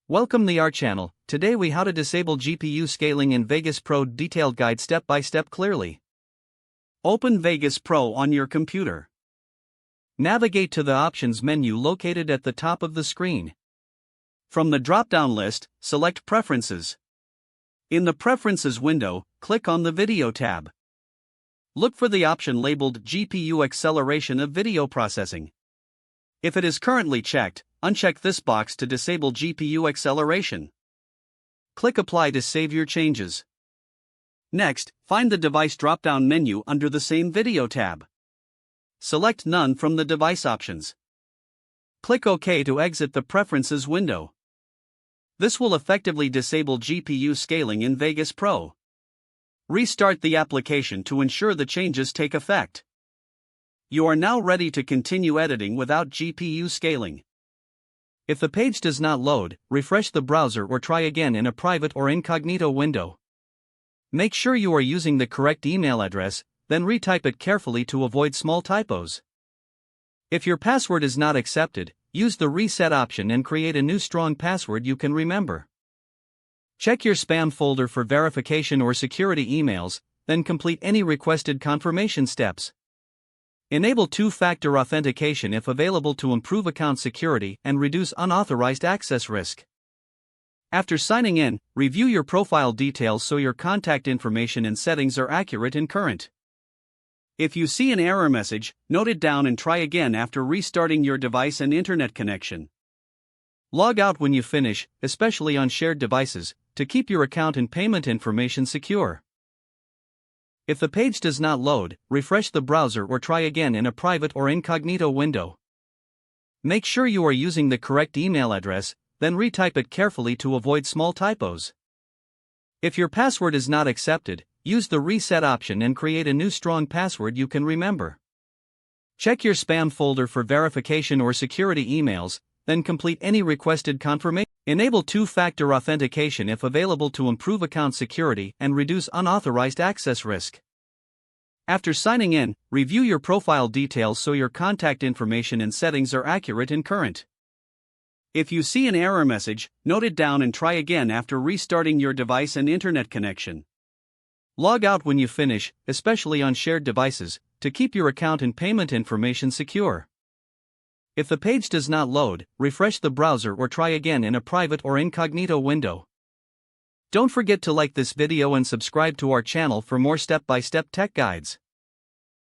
Welcome to our channel. Today we how to disable GPU scaling in Vegas Pro, detailed guide step by step clearly. Open Vegas Pro on your computer. Navigate to the options menu located at the top of the screen. From the drop-down list, select Preferences. In the Preferences window, click on the Video tab. Look for the option labeled GPU Acceleration of Video Processing. If it is currently checked, uncheck this box to disable GPU acceleration. Click Apply to save your changes. Next, find the Device drop-down menu under the same Video tab. Select None from the Device options. Click OK to exit the Preferences window. This will effectively disable GPU scaling in Vegas Pro. Restart the application to ensure the changes take effect. You are now ready to continue editing without GPU scaling. If the page does not load, refresh the browser or try again in a private or incognito window. Make sure you are using the correct email address, then retype it carefully to avoid small typos. If your password is not accepted, use the reset option and create a new strong password you can remember. Check your spam folder for verification or security emails, then complete any requested confirmation steps. Enable two-factor authentication if available to improve account security and reduce unauthorized access risk. After signing in, review your profile details so your contact information and settings are accurate and current. If you see an error message, note it down and try again after restarting your device and internet connection. Log out when you finish, especially on shared devices, to keep your account and payment information secure. If the page does not load, refresh the browser or try again in a private or incognito window. Make sure you are using the correct email address, then retype it carefully to avoid small typos. If your password is not accepted, use the reset option and create a new strong password you can remember. Check your spam folder for verification or security emails, then complete any requested confirmation. Enable two-factor authentication if available to improve account security and reduce unauthorized access risk. After signing in, review your profile details so your contact information and settings are accurate and current. If you see an error message, note it down and try again after restarting your device and internet connection. Log out when you finish, especially on shared devices, to keep your account and payment information secure. If the page does not load, refresh the browser or try again in a private or incognito window. Don't forget to like this video and subscribe to our channel for more step-by-step tech guides.